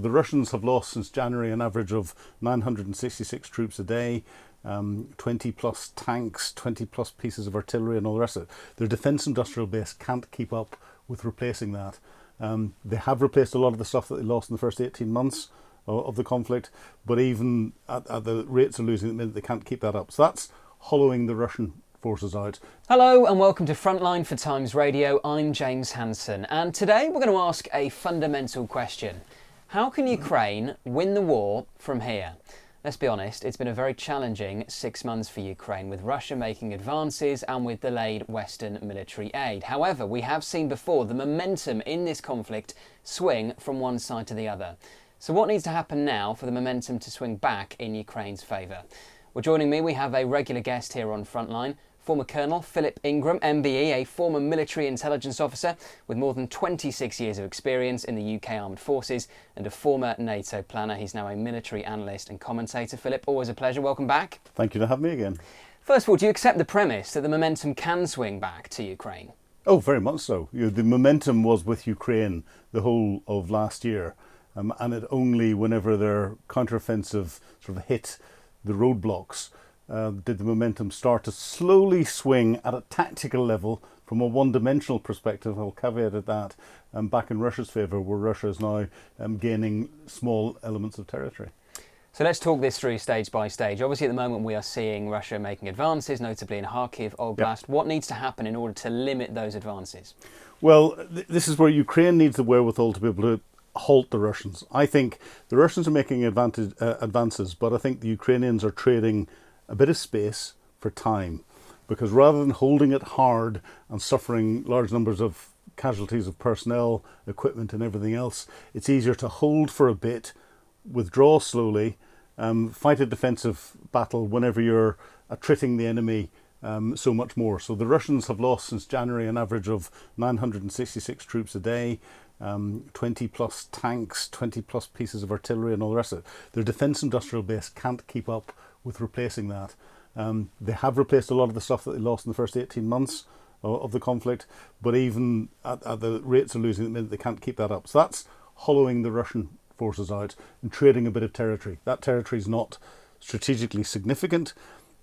The Russians have lost since January an average of 966 troops a day, 20 plus tanks, 20 plus pieces of artillery and all the rest of it. Their defence industrial base can't keep up with replacing that. They have replaced a lot of the stuff that they lost in the first 18 months of the conflict, but even at the rates they're losing at the minute, they can't keep that up. So that's hollowing the Russian forces out. Hello and welcome to Frontline for Times Radio. I'm James Hansen, and today we're going to ask a fundamental question. How can Ukraine win the war from here? Let's be honest, it's been a very challenging 6 months for Ukraine, with Russia making advances and with delayed Western military aid. However, we have seen before the momentum in this conflict swing from one side to the other. So what needs to happen now for the momentum to swing back in Ukraine's favour? Well, joining me, we have a regular guest here on Frontline, former Colonel Philip Ingram, MBE, a former military intelligence officer with more than 26 years of experience in the UK Armed Forces and a former NATO planner. He's now a military analyst and commentator. Philip, always a pleasure. Welcome back. Thank you for having me again. First of all, do you accept the premise that the momentum can swing back to Ukraine? Oh, very much so. The momentum was with Ukraine the whole of last year, and it only whenever their counteroffensive sort of hit the roadblocks did the momentum start to slowly swing at a tactical level from a one-dimensional perspective. I'll caveat at that, back in Russia's favour, where Russia is now gaining small elements of territory. So let's talk this through stage by stage. Obviously at the moment we are seeing Russia making advances, notably in Kharkiv, Oblast. Yep. What needs to happen in order to limit those advances? Well, this is where Ukraine needs the wherewithal to be able to halt the Russians. I think the Russians are making advances, but I think the Ukrainians are trading a bit of space for time, because rather than holding it hard and suffering large numbers of casualties of personnel, equipment and everything else, it's easier to hold for a bit, withdraw slowly, fight a defensive battle whenever you're attriting the enemy so much more. So the Russians have lost since January an average of 966 troops a day, 20 plus tanks, 20 plus pieces of artillery and all the rest of it. Their defence industrial base can't keep up with replacing that. They have replaced a lot of the stuff that they lost in the first 18 months of the conflict, but even at the rates they're losing at the minute, they can't keep that up. So that's hollowing the Russian forces out and trading a bit of territory. That territory is not strategically significant.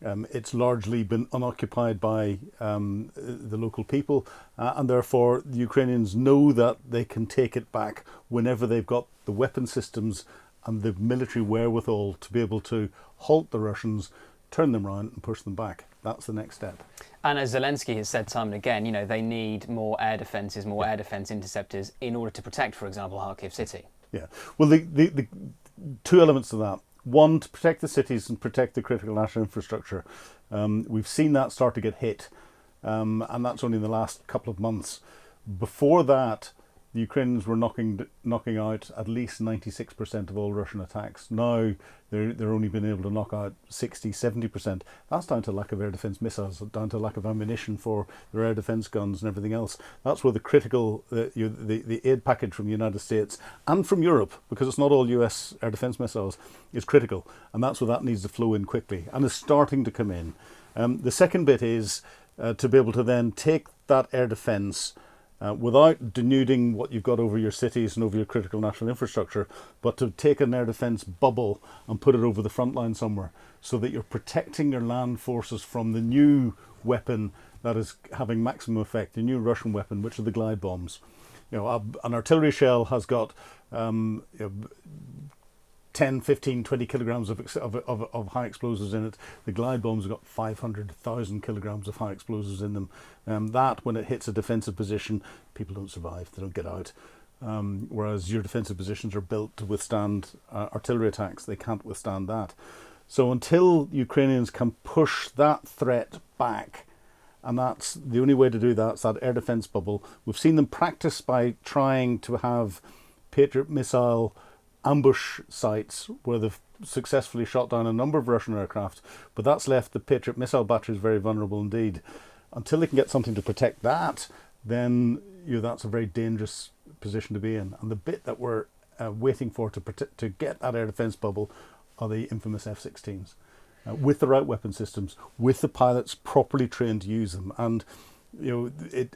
It's largely been unoccupied by the local people, and therefore the Ukrainians know that they can take it back whenever they've got the weapon systems and the military wherewithal to be able to halt the Russians, turn them around and push them back. That's the next step. And as Zelensky has said time and again, they need more air defences, more air defence interceptors in order to protect, for example, Kharkiv city. Yeah. Well, the two elements to that. One, to protect the cities and protect the critical national infrastructure. We've seen that start to get hit, and that's only in the last couple of months. Before that, the Ukrainians were knocking out at least 96% of all Russian attacks. Now they're only been able to knock out 60-70%. That's down to lack of air defence missiles, down to lack of ammunition for their air defence guns and everything else. That's where the critical the aid package from the United States and from Europe, because it's not all US air defence missiles, is critical, and that's where that needs to flow in quickly and is starting to come in. The second bit is to be able to then take that air defence without denuding what you've got over your cities and over your critical national infrastructure, but to take an air defence bubble and put it over the front line somewhere, so that you're protecting your land forces from the new weapon that is having maximum effect, the new Russian weapon, which are the glide bombs. An artillery shell has got 10, 15, 20 kilograms of high explosives in it. The glide bombs have got 500,000 kilograms of high explosives in them. That, when it hits a defensive position, people don't survive, they don't get out. Whereas your defensive positions are built to withstand artillery attacks, they can't withstand that. So until Ukrainians can push that threat back, and that's the only way to do that, it's that air defense bubble. We've seen them practice by trying to have Patriot missile ambush sites where they've successfully shot down a number of Russian aircraft, but that's left the Patriot missile batteries very vulnerable indeed. Until they can get something to protect that, then that's a very dangerous position to be in. And the bit that we're waiting for to get that air defence bubble are the infamous F-16s, with the right weapon systems, with the pilots properly trained to use them. And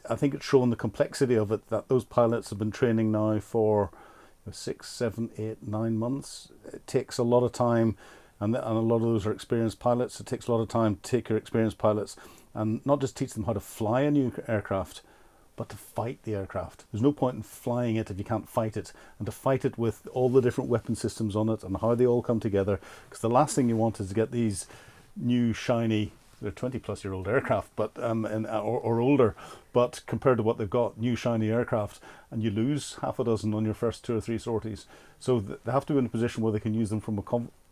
I think it's shown the complexity of it, that those pilots have been training now for 6, 7, 8, 9 months. It takes a lot of time, and a lot of those are experienced pilots. It takes a lot of time to take your experienced pilots and not just teach them how to fly a new aircraft, but to fight the aircraft. There's no point in flying it if you can't fight it, and to fight it with all the different weapon systems on it and how they all come together. Because the last thing you want is to get these new shiny, they're 20-plus-year-old aircraft, but or older, but compared to what they've got, new shiny aircraft, and you lose half a dozen on your first 2 or 3 sorties. So they have to be in a position where they can use them from a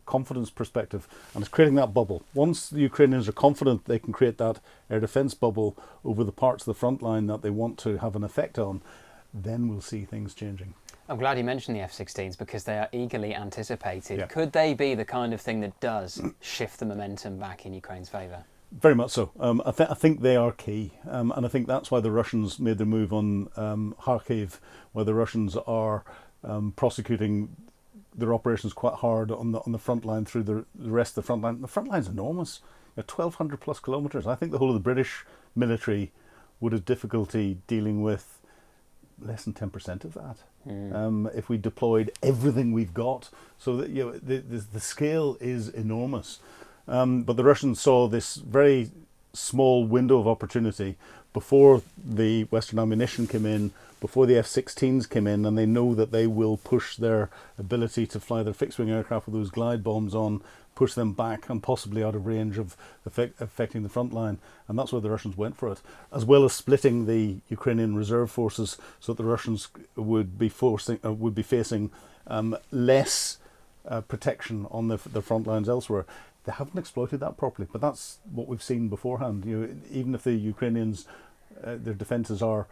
confidence perspective, and it's creating that bubble. Once the Ukrainians are confident they can create that air defence bubble over the parts of the front line that they want to have an effect on, then we'll see things changing. I'm glad you mentioned the F-16s because they are eagerly anticipated. Yeah. Could they be the kind of thing that does shift the momentum back in Ukraine's favour? Very much so. I think they are key, and I think that's why the Russians made their move on Kharkiv, where the Russians are prosecuting their operations quite hard on the front line through the rest of the front line. The front line's enormous, 1,200 plus kilometres. I think the whole of the British military would have difficulty dealing with less than 10% of that if we deployed everything we've got. So that the scale is enormous. But the Russians saw this very small window of opportunity before the Western ammunition came in, before the F-16s came in, and they know that they will push their ability to fly their fixed-wing aircraft with those glide bombs on, push them back and possibly out of range of affecting the front line. And that's where the Russians went for it, as well as splitting the Ukrainian reserve forces so that the Russians would be facing less protection on the front lines elsewhere. They haven't exploited that properly, but that's what we've seen beforehand. Even if the Ukrainians, their defences are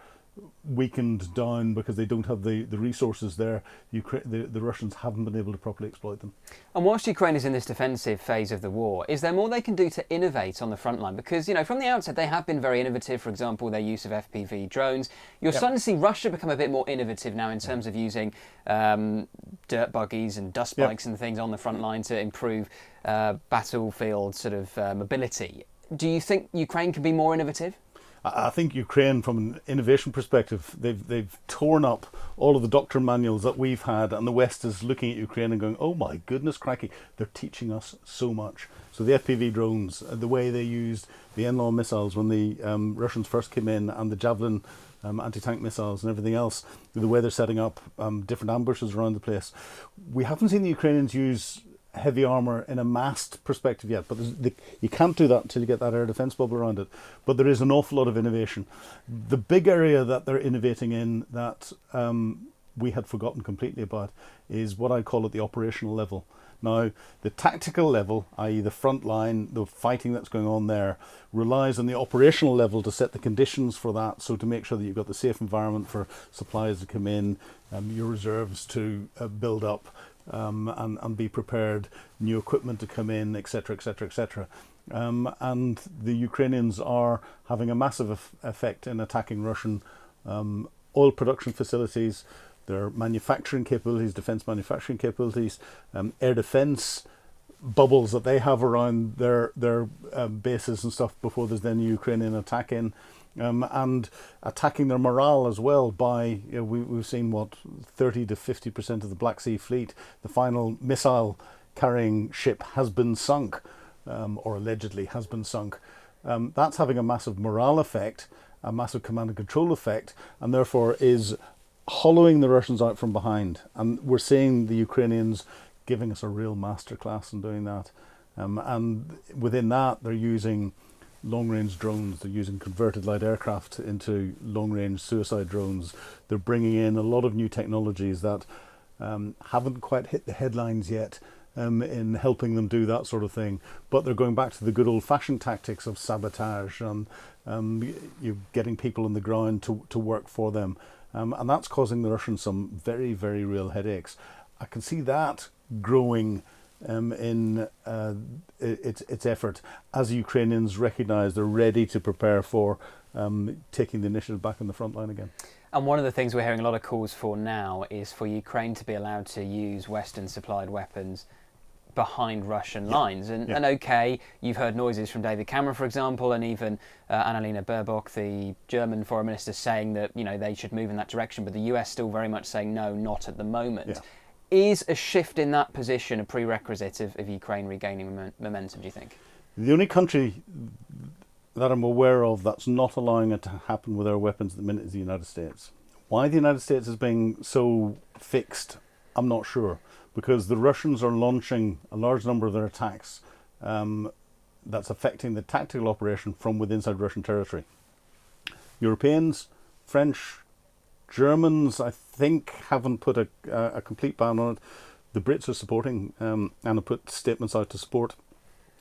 weakened down because they don't have the resources there, the Russians haven't been able to properly exploit them. And whilst Ukraine is in this defensive phase of the war, is there more they can do to innovate on the front line? Because, from the outset, they have been very innovative. For example, their use of FPV drones. You're starting to see Russia become a bit more innovative now in terms of using dirt buggies and dust bikes and things on the front line to improve battlefield sort of mobility. Do you think Ukraine can be more innovative? I think Ukraine, from an innovation perspective, they've torn up all of the doctrine manuals that we've had, and the West is looking at Ukraine and going, oh my goodness cracky, they're teaching us so much. So the FPV drones, the way they used the NLAW missiles when the Russians first came in, and the Javelin anti-tank missiles and everything else, the way they're setting up different ambushes around the place. We haven't seen the Ukrainians use heavy armour in a massed perspective yet, but you can't do that until you get that air defence bubble around it. But there is an awful lot of innovation. The big area that they're innovating in that we had forgotten completely about is what I call at the operational level. Now, the tactical level, i.e. the front line, the fighting that's going on there, relies on the operational level to set the conditions for that, so to make sure that you've got the safe environment for supplies to come in, your reserves to build up, and be prepared, new equipment to come in, etc., etc., etc. And the Ukrainians are having a massive effect in attacking Russian oil production facilities, their manufacturing capabilities, defence manufacturing capabilities, air defence bubbles that they have around their bases and stuff before there's then a Ukrainian attack in. And attacking their morale as well by, we've seen 30 to 50% of the Black Sea fleet, the final missile carrying ship has been sunk, or allegedly has been sunk. That's having a massive morale effect, a massive command and control effect, and therefore is hollowing the Russians out from behind. And we're seeing the Ukrainians giving us a real masterclass in doing that. And within that, they're using long-range drones. They're using converted light aircraft into long-range suicide drones. They're bringing in a lot of new technologies that haven't quite hit the headlines yet in helping them do that sort of thing. But they're going back to the good old-fashioned tactics of sabotage and you're getting people on the ground to work for them. And that's causing the Russians some very, very real headaches. I can see that growing in its effort as the Ukrainians recognise they're ready to prepare for taking the initiative back on the front line again. And one of the things we're hearing a lot of calls for now is for Ukraine to be allowed to use Western supplied weapons behind Russian lines. And okay, you've heard noises from David Cameron, for example, and even Annalena Baerbock, the German foreign minister, saying that they should move in that direction, but the US still very much saying no, not at the moment. Yeah. Is a shift in that position a prerequisite of Ukraine regaining momentum, do you think? The only country that I'm aware of that's not allowing it to happen with our weapons at the minute is the United States. Why the United States is being so fixed, I'm not sure. Because the Russians are launching a large number of their attacks that's affecting the tactical operation from within inside Russian territory. Europeans, French, Germans, I think, haven't put a complete ban on it. The Brits are supporting and have put statements out to support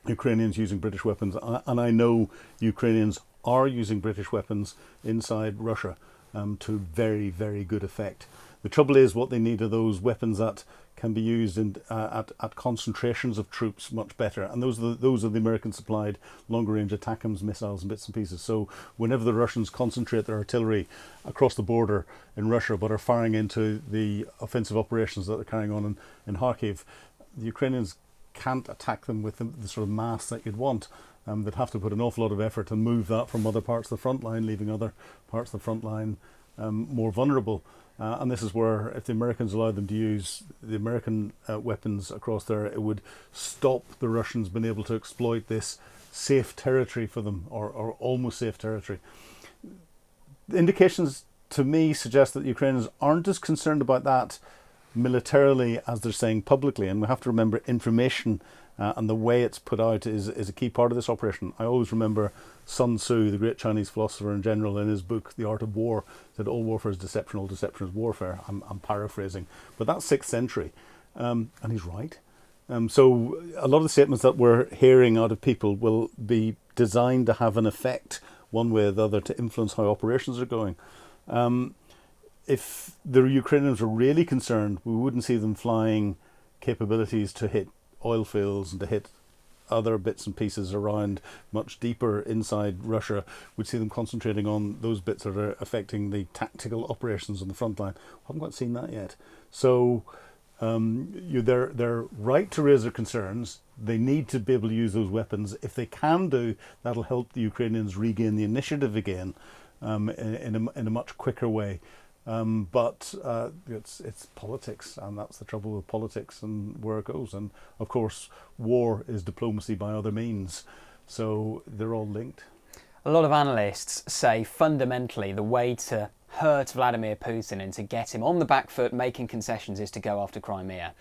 Ukrainians using British weapons. And I know Ukrainians are using British weapons inside Russia to very, very good effect. The trouble is, what they need are those weapons that can be used at concentrations of troops much better, and those are the American supplied longer range ATACMS missiles and bits and pieces. So whenever the Russians concentrate their artillery across the border in Russia but are firing into the offensive operations that they're carrying on in Kharkiv, the Ukrainians can't attack them with the sort of mass that you'd want. They'd have to put an awful lot of effort and move that from other parts of the front line, leaving other parts of the front line more vulnerable. And this is where, if the Americans allowed them to use the American weapons across there, it would stop the Russians being able to exploit this safe territory for them, or almost safe territory. The indications to me suggest that the Ukrainians aren't as concerned about that militarily as they're saying publicly. And we have to remember, information and the way it's put out is a key part of this operation. I always remember Sun Tzu, the great Chinese philosopher and general, in his book The Art of War, said all warfare is deception, all deception is warfare. I'm paraphrasing, but that's 6th century, and he's right. So a lot of the statements that we're hearing out of people will be designed to have an effect one way or the other to influence how operations are going. If the Ukrainians were really concerned, we wouldn't see them flying capabilities to hit oil fields and to hit other bits and pieces around much deeper inside Russia. We'd see them concentrating on those bits that are affecting the tactical operations on the front line. Haven't quite seen that yet. So they're right to raise their concerns. They need to be able to use those weapons. If they can do, that'll help the Ukrainians regain the initiative again in a much quicker way. But it's politics, and that's the trouble with politics and where it goes. And of course, war is diplomacy by other means, so they're all linked. A lot of analysts say fundamentally the way to hurt Vladimir Putin and to get him on the back foot making concessions is to go after Crimea.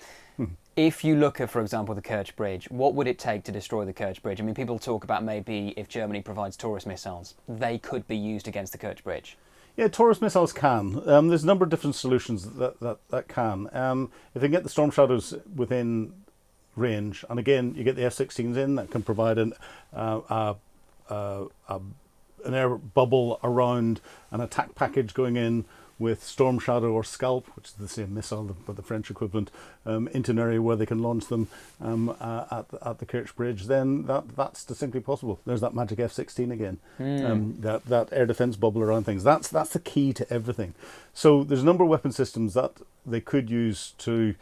If you look at, for example, the Kerch Bridge, what would it take to destroy the Kerch Bridge? I mean, people talk about maybe if Germany provides Taurus missiles, they could be used against the Kerch Bridge. Yeah, Taurus missiles can. There's a number of different solutions that can. If they can get the Storm Shadows within range, and again, you get the F-16s in that can provide an air bubble around an attack package going in with Storm Shadow or Scalp, which is the same missile but the French equivalent, into an area where they can launch them at the Kerch Bridge, then that's distinctly possible. There's that magic F-16 again, that air defence bubble around things. That's the key to everything. So there's a number of weapon systems that they could use to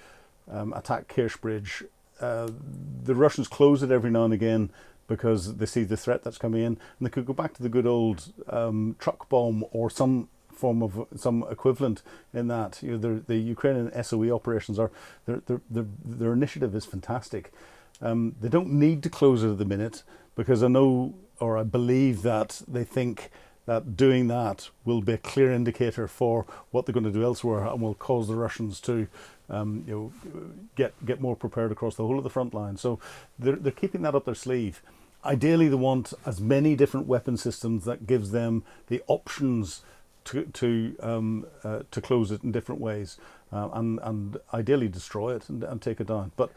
attack Kerch Bridge. The Russians close it every now and again because they see the threat that's coming in, and they could go back to the good old truck bomb or some form of some equivalent in that. The Ukrainian SOE operations are their initiative is fantastic. They don't need to close it at the minute because I believe that they think that doing that will be a clear indicator for what they're going to do elsewhere and will cause the Russians to get more prepared across the whole of the front line. So they're keeping that up their sleeve. Ideally, they want as many different weapon systems that gives them the options to close it in different ways, and ideally destroy it and take it down. But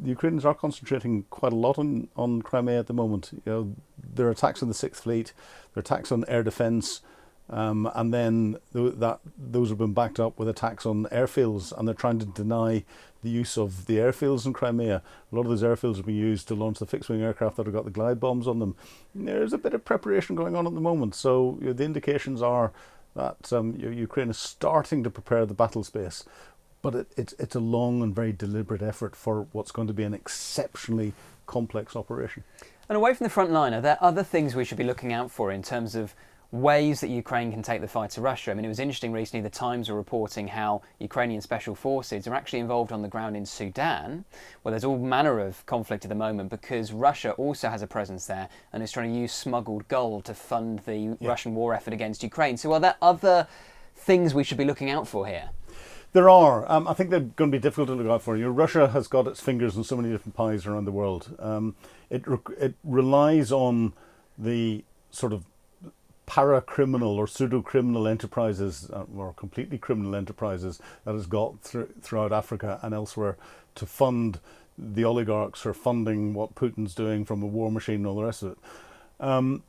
the Ukrainians are concentrating quite a lot on Crimea at the moment. Their attacks on the 6th Fleet, their attacks on air defence, and then those have been backed up with attacks on airfields, and they're trying to deny the use of the airfields in Crimea. A lot of those airfields have been used to launch the fixed-wing aircraft that have got the glide bombs on them. There's a bit of preparation going on at the moment, so the indications are that Ukraine is starting to prepare the battle space. but it's a long and very deliberate effort for what's going to be an exceptionally complex operation. And away from the front line, are there other things we should be looking out for in terms of ways that Ukraine can take the fight to Russia? I mean, it was interesting recently, the Times were reporting how Ukrainian special forces are actually involved on the ground in Sudan, where there's all manner of conflict at the moment because Russia also has a presence there and is trying to use smuggled gold to fund the Russian war effort against Ukraine. So are there other things we should be looking out for here? There are. I think they're going to be difficult to look out for. Russia has got its fingers in so many different pies around the world. It relies on the sort of para-criminal or pseudo-criminal enterprises, or completely criminal enterprises, that has got throughout Africa and elsewhere to fund the oligarchs who are funding what Putin's doing from a war machine and all the rest of it.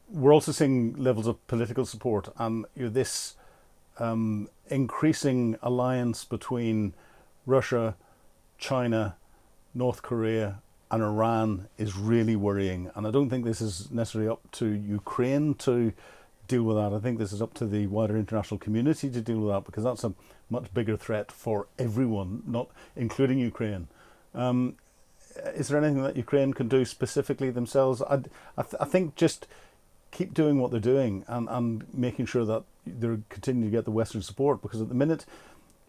We're also seeing levels of political support, and this increasing alliance between Russia, China, North Korea and Iran is really worrying. And I don't think this is necessarily up to Ukraine to deal with that. I think this is up to the wider international community to deal with that, because that's a much bigger threat for everyone, not including Ukraine. Is there anything that Ukraine can do specifically themselves? I think just keep doing what they're doing and making sure that they're continuing to get the Western support, because at the minute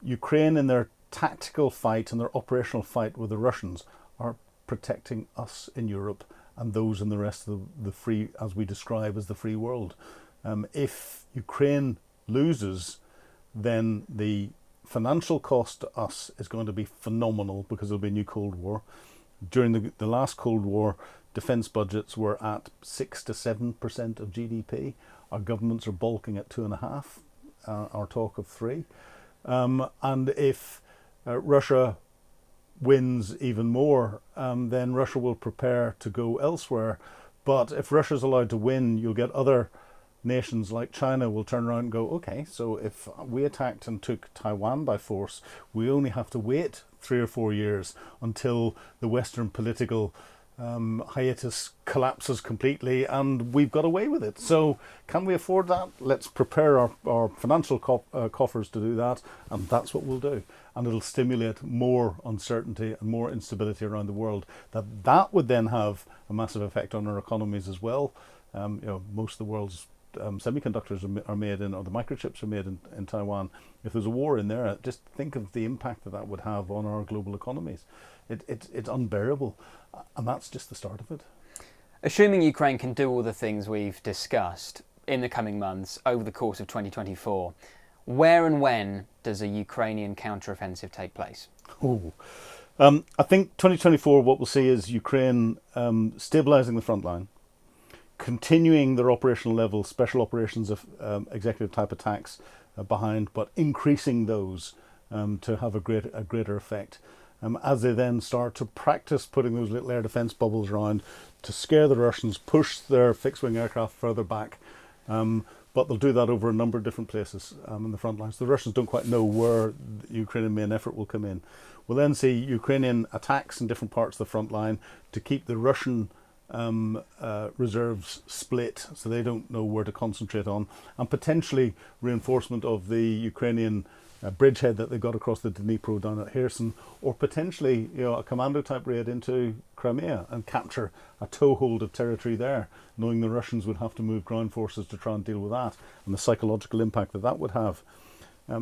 Ukraine in their tactical fight and their operational fight with the Russians are protecting us in Europe and those in the rest of the free, as we describe as the free world. If Ukraine loses, then the financial cost to us is going to be phenomenal, because there'll be a new Cold War. During the last Cold War, defence budgets were at 6 to 7% of GDP. Our governments are bulking at 2.5%, our talk of 3%. And if Russia wins even more, then Russia will prepare to go elsewhere. But if Russia's allowed to win, you'll get other nations like China will turn around and go, okay, so if we attacked and took Taiwan by force, we only have to wait 3 or 4 years until the Western political hiatus collapses completely and we've got away with it. So can we afford that? Let's prepare our financial coffers to do that, and that's what we'll do. And it'll stimulate more uncertainty and more instability around the world. That would then have a massive effect on our economies as well. Most of the world's semiconductors are made in, or the microchips are made in Taiwan. If there's a war in there, just think of the impact that would have on our global economies. It's unbearable, and that's just the start of it. Assuming Ukraine can do all the things we've discussed in the coming months over the course of 2024, where and when does a Ukrainian counteroffensive take place? I think 2024, what we'll see is Ukraine stabilising the front line, continuing their operational level, special operations of executive type attacks behind, but increasing those to have a greater effect. As they then start to practice putting those little air defence bubbles around to scare the Russians, push their fixed-wing aircraft further back. But they'll do that over a number of different places in the front lines. The Russians don't quite know where the Ukrainian main effort will come in. We'll then see Ukrainian attacks in different parts of the front line to keep the Russian reserves split, so they don't know where to concentrate on, and potentially reinforcement of the Ukrainian bridgehead that they've got across the Dnipro down at Kherson, or potentially a commando type raid into Crimea and capture a toehold of territory there, knowing the Russians would have to move ground forces to try and deal with that, and the psychological impact that would have.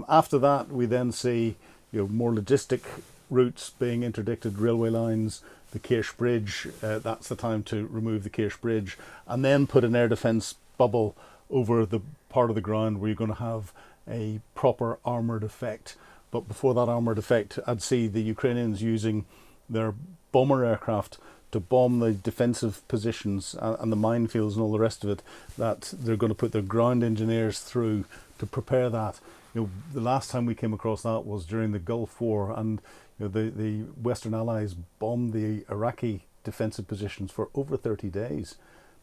After that, we then see more logistic routes being interdicted, railway lines, the Kerch Bridge. That's the time to remove the Kerch Bridge, and then put an air defence bubble over the part of the ground where you're going to have a proper armoured effect. But before that armoured effect, I'd see the Ukrainians using their bomber aircraft to bomb the defensive positions and the minefields and all the rest of it, that they're going to put their ground engineers through to prepare that. The last time we came across that was during the Gulf War, and the Western Allies bombed the Iraqi defensive positions for over 30 days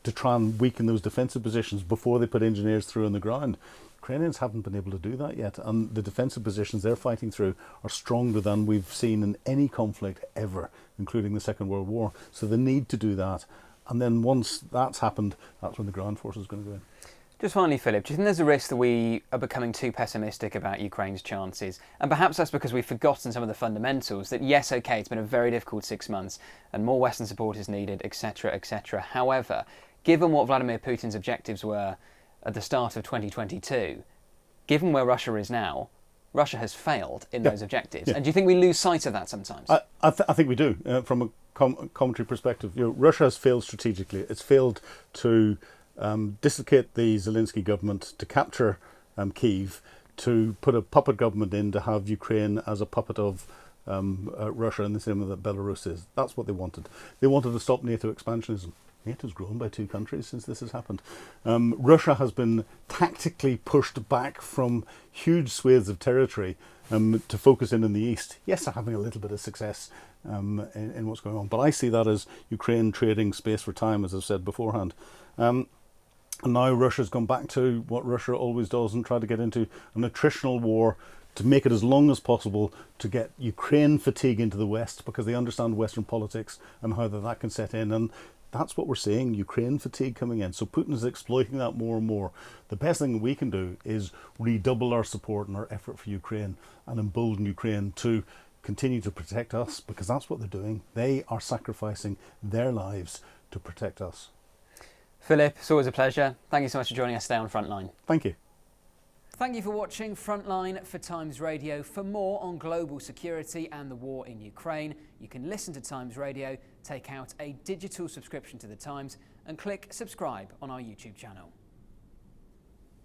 to try and weaken those defensive positions before they put engineers through on the ground. Ukrainians haven't been able to do that yet, and the defensive positions they're fighting through are stronger than we've seen in any conflict ever, including the Second World War. So they need to do that, and then once that's happened, that's when the ground force is going to go in. Just finally, Philip, do you think there's a risk that we are becoming too pessimistic about Ukraine's chances? And perhaps that's because we've forgotten some of the fundamentals, that yes, OK, it's been a very difficult 6 months and more Western support is needed, etc., etc. However, given what Vladimir Putin's objectives were at the start of 2022, given where Russia is now, Russia has failed in those objectives. And do you think we lose sight of that sometimes? I think we do. From a commentary perspective, Russia has failed strategically. It's failed to dislocate the Zelensky government, to capture Kyiv, to put a puppet government in, to have Ukraine as a puppet of Russia in the same way that Belarus is. That's what they wanted. They wanted to stop NATO expansionism. NATO's grown by 2 countries since this has happened. Russia has been tactically pushed back from huge swathes of territory to focus in the east. Yes, they're having a little bit of success in what's going on, but I see that as Ukraine trading space for time, as I've said beforehand. And now Russia's gone back to what Russia always does and try to get into an attritional war to make it as long as possible, to get Ukraine fatigue into the West, because they understand Western politics and how that can set in. And that's what we're seeing, Ukraine fatigue coming in. So Putin is exploiting that more and more. The best thing we can do is redouble our support and our effort for Ukraine and embolden Ukraine to continue to protect us, because that's what they're doing. They are sacrificing their lives to protect us. Philip, it's always a pleasure. Thank you so much for joining us today on Frontline. Thank you. Thank you for watching Frontline for Times Radio. For more on global security and the war in Ukraine, you can listen to Times Radio, take out a digital subscription to The Times, and click subscribe on our YouTube channel.